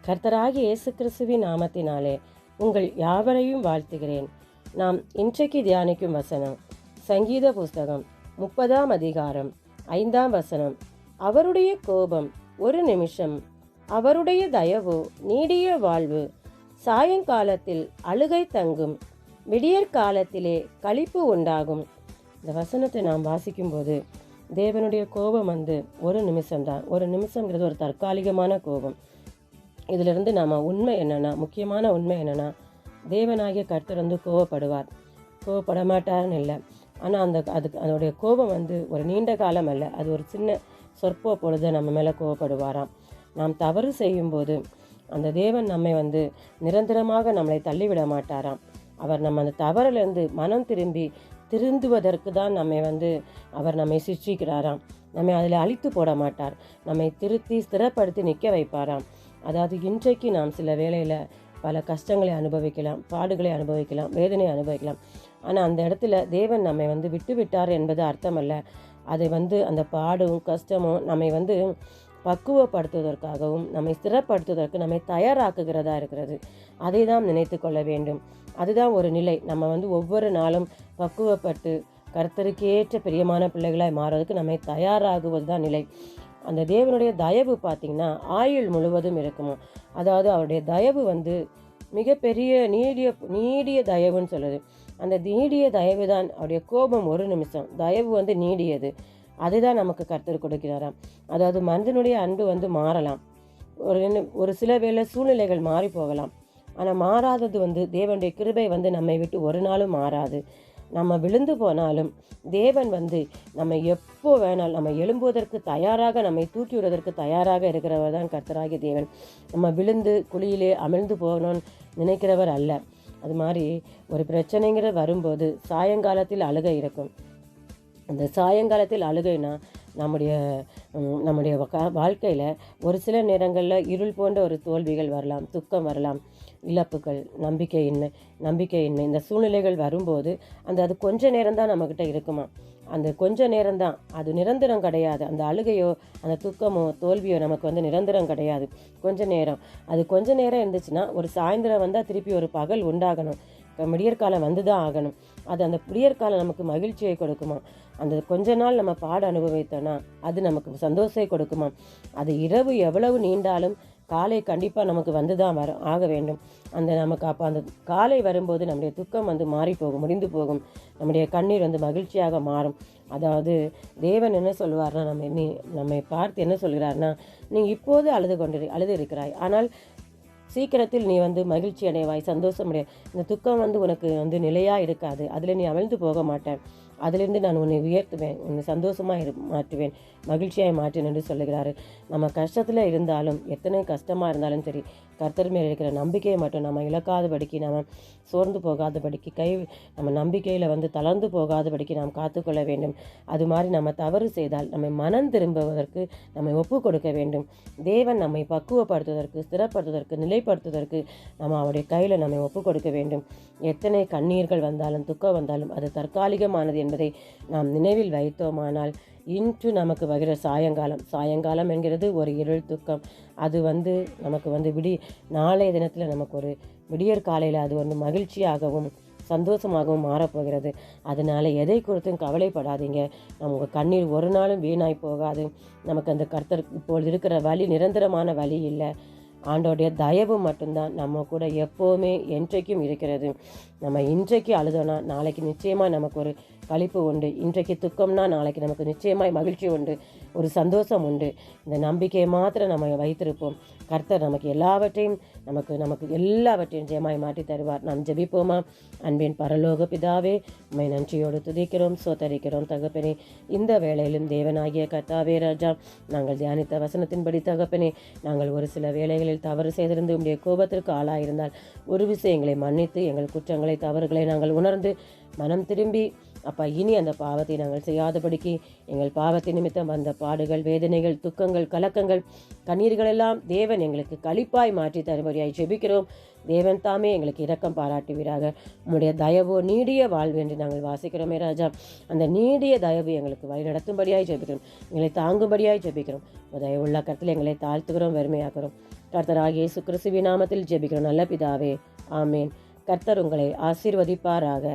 கர்த்தராகிய இயேசு கிறிஸ்துவின் நாமத்தினாலே உங்கள் யாவரையும் வாழ்த்துகிறேன். நாம் இன்றைக்கு தியானிக்கும் வசனம் சங்கீத புஸ்தகம் 30ஆம் அதிகாரம் 5ஆம் வசனம். அவருடைய கோபம் ஒரு நிமிஷம், அவருடைய தயவோ நீடிய வாழ்வு. சாயங்காலத்தில் அழுகை தங்கும், விடியற்காலத்திலே களிப்பு உண்டாகும். இந்த வசனத்தை நாம் வாசிக்கும்போது தேவனுடைய கோபம் ஒரு நிமிஷம்தான். ஒரு நிமிஷங்கிறது ஒரு தற்காலிகமான கோபம். இதிலிருந்து நாம் உண்மை என்னென்னா, முக்கியமான உண்மை என்னென்னா, தேவனாகிய கர்த்தர் கோபப்படுவார். கோபப்பட மாட்டார்னு இல்லை, ஆனால் அதோடைய கோபம் ஒரு நீண்ட காலம் அல்ல. அது ஒரு சின்ன சொற்ப பொழுது நம்ம மேலே கோபப்படுவாராம். நாம் தவறு செய்யும்போது அந்த தேவன் நம்மை நிரந்தரமாக நம்மளை தள்ளிவிட மாட்டாராம். அவர் நம்ம அந்த தவறிலிருந்து மனம் திருந்துவதற்கு தான் அவர் நம்மை சிருஷ்டிக்கிறாராம். நம்மை அதில் அழித்து போட மாட்டார். நம்மை திருத்தி ஸ்திரப்படுத்தி நிற்க வைப்பாராம். அதாவது இன்றைக்கு நாம் சில வேளையில் பல கஷ்டங்களை அனுபவிக்கலாம், பாடுகளை அனுபவிக்கலாம், வேதனை அனுபவிக்கலாம். ஆனால் அந்த இடத்துல தேவன் நம்மை விட்டு விட்டார் என்பது அர்த்தம் அல்ல. அதை அந்த பாடும் கஷ்டமும் நம்மை பக்குவப்படுத்துவதற்காகவும் நம்மை ஸ்திரப்படுத்துவதற்கு நம்மை தயாராக்குகிறதா இருக்கிறது. அதை தான் நினைத்து கொள்ள வேண்டும். அதுதான் ஒரு நிலை. நம்ம ஒவ்வொரு நாளும் பக்குவப்பட்டு கர்த்தருக்கு ஏற்ற பிரியமான பிள்ளைகளாய் மாறுவதற்கு நம்மை தயாராகுவது தான் நிலை. அந்த தேவனுடைய தயவு பார்த்திங்கன்னா ஆயுள் முழுவதும் இருக்குமோ. அதாவது அவருடைய தயவு மிகப்பெரிய நீடிய தயவுன்னு சொல்லுது. அந்த நீடிய தயவு தான். அவருடைய கோபம் ஒரு நிமிஷம், தயவு நீடியது. அதை தான் நமக்கு கர்த்தர் கொடுக்கிறாராம். அதாவது மனிதனுடைய அன்பு மாறலாம். ஒரு சில வேளை சூழ்நிலைகள் மாறி போகலாம். ஆனால் மாறாதது தேவனுடைய கிருபை நம்மை விட்டு ஒரு நாளும் மாறாது. நம்ம விழுந்து போனாலும் தேவன் நம்ம எப்போ வேணாலும் நம்ம எழும்புவதற்கு தயாராக, நம்மை தூக்கி விடுவதற்கு தயாராக இருக்கிறவர் தான் கர்த்தராகிய தேவன். நம்ம விழுந்து குழியிலே அமிழ்ந்து போகணும்னு நினைக்கிறவர் அல்ல. அது மாதிரி ஒரு பிரச்சனைங்கிற வரும்போது சாயங்காலத்தில் அழுகை இருக்கும். அந்த சாயங்காலத்தில் அழுகைனா நம்முடைய வாழ்க்கையில் ஒரு சில நேரங்களில் இருள் போன்ற ஒரு தோல்விகள் வரலாம், துக்கம் வரலாம், இழப்புகள், நம்பிக்கையின்மை இந்த சூழ்நிலைகள் வரும்போது அது கொஞ்ச நேரம்தான் நம்மக்கிட்ட இருக்குமா. அந்த கொஞ்ச நேரம்தான், அது நிரந்தரம் கிடையாது. அந்த அழுகையோ அந்த துக்கமோ தோல்வியோ நமக்கு நிரந்தரம் கிடையாது. கொஞ்ச நேரம். அது கொஞ்ச நேரம் இருந்துச்சுன்னா ஒரு சாயந்தரம் வந்தால் திருப்பி ஒரு பகல் உண்டாகணும். விடியற்காலம் தான் ஆகணும். அந்த விடியற்காலம் நமக்கு மகிழ்ச்சியை கொடுக்குமா. அந்த கொஞ்ச நாள் நம்ம பாட அனுபவித்தோன்னா அது நமக்கு சந்தோஷத்தை கொடுக்குமா. அது இரவு எவ்வளவு நீண்டாலும் காலை கண்டிப்பாக நமக்கு தான் ஆக வேண்டும். நமக்கு அப்போ அந்த காலை வரும்போது நம்முடைய துக்கம் மாறி போகும், முடிந்து போகும். நம்முடைய கண்ணீர் மகிழ்ச்சியாக மாறும். அதாவது தேவன் என்ன சொல்லுவார்னா, நம்மை பார்த்து என்ன சொல்கிறார்னா, நீ இப்போது அழுது இருக்கிறாய், ஆனால் சீக்கிரத்தில் நீ மகிழ்ச்சி அடைவாய், சந்தோஷம் அடைய. இந்த துக்கம் உனக்கு நிலையாக இருக்காது. அதில் நீ அமிழ்ந்து போக மாட்டேன். அதிலிருந்து நான் உன்னை உயர்த்துவேன், உன்னை சந்தோஷமாக மாற்றுவேன், மகிழ்ச்சியாக மாற்றேன் என்று சொல்லுகிறாரு. நம்ம கஷ்டத்தில் இருந்தாலும், எத்தனை கஷ்டமாக இருந்தாலும் சரி, கர்த்தர் மேல் இருக்கிற நம்பிக்கையை மட்டும் நம்ம இழக்காதபடிக்கு, நம்ம சோர்ந்து போகாதபடிக்கு, நம்ம நம்பிக்கையில் தளர்ந்து போகாதபடிக்கு நாம் காத்துக்கொள்ள வேண்டும். அது மாதிரி நம்ம தவறு செய்தால் நம்மை மனம் திரும்புவதற்கு நம்மை ஒப்பு கொடுக்க வேண்டும். தேவன் நம்மை பக்குவப்படுத்துவதற்கு, ஸ்திரப்படுத்துவதற்கு, நிலைப்படுத்துவதற்கு நம்ம அவருடைய கையில் நம்மை ஒப்பு கொடுக்க வேண்டும். எத்தனை கண்ணீர்கள் வந்தாலும், துக்கம் வந்தாலும் அது தற்காலிகமானது என்பதை நாம் நினைவில் வைத்தோமானால், இன்று நமக்கு வருகிற சாயங்காலம் என்கிறது ஒரு இருள் துக்கம். அது நமக்கு நாளைய தினத்தில் நமக்கு ஒரு விடியற் காலையில் அது மகிழ்ச்சியாகவும் சந்தோஷமாகவும் மாறப்போகிறது. அதனால் எதை குறித்தும் கவலைப்படாதீங்க. நமக்கு கண்ணீர் ஒரு நாளும் வீணாய் போகாது. நமக்கு அந்த கர்த்தர் இப்பொழுது இருக்கிற வழி நிரந்தரமான வழி இல்லை. ஆண்டோடைய தயவு மட்டும்தான் நம்ம கூட எப்போவுமே என்றைக்கும் இருக்கிறது. நம்ம இன்றைக்கு அழுதோன்னா நாளைக்கு நிச்சயமாக நமக்கு ஒரு களிப்பு உண்டு. இன்றைக்கு துக்கம்னா நாளைக்கு நமக்கு நிச்சயமாய் மகிழ்ச்சி உண்டு, ஒரு சந்தோஷம் உண்டு. இந்த நம்பிக்கையை மாத்திரம் நம்ம வைத்திருப்போம். கர்த்தர் நமக்கு எல்லாவற்றையும் ஜெயமாய் மாற்றி தருவார். நாம் ஜெபிப்போமா? அன்பின் பரலோக பிதாவே, உம்மை நன்றியோடு துதிக்கிறோம், சோதரிக்கிறோம் தகப்பனே. இந்த வேளையிலும் தேவனாகிய கர்த்தாவே ராஜா, நாங்கள் தியானித்த வசனத்தின்படி தகப்பனே, நாங்கள் ஒரு சில வேளைகளில் தவறு செய்திருந்து உம்முடைய கோபத்திற்கு ஆளாயிருந்தால் ஒரு விஷயங்களை மன்னித்து எங்கள் குற்றங்களை, தவறுகளை நாங்கள் உணர்ந்து மனம் திரும்பி அப்பா இனி அந்த பாவத்தை நாங்கள் செய்யாதபடிக்கு எங்கள் பாவத்தை நிமித்தம் வந்த பாடுகள், வேதனைகள், துக்கங்கள், கலக்கங்கள், கண்ணீர்கள் எல்லாம் தேவன் எங்களுக்கு களிப்பாய் மாற்றி தரும்படியாய் ஜெபிக்கிறோம். தேவன் தாமே எங்களுக்கு இரக்கம் பாராட்டுவீராக. உம்முடைய தயவோ நீடிய வாழ்வு என்று நாங்கள் வாசிக்கிறோமே ராஜா. அந்த நீடிய தயவு எங்களுக்கு வழி நடத்தும்படியாய் ஜெபிக்கிறோம். எங்களை தாங்கும்படியாய் ஜெபிக்கிறோம். தயவுள்ள கருத்தில் எங்களை தாழ்த்துகிறோம், வறுமையாக்கிறோம். கர்த்தராகிய இயேசு கிறிஸ்துவின் நாமத்தில் ஜெபிக்கிறோம் நல்ல பிதாவே, ஆமேன். கர்த்தர் உங்களை ஆசீர்வதிப்பாராக.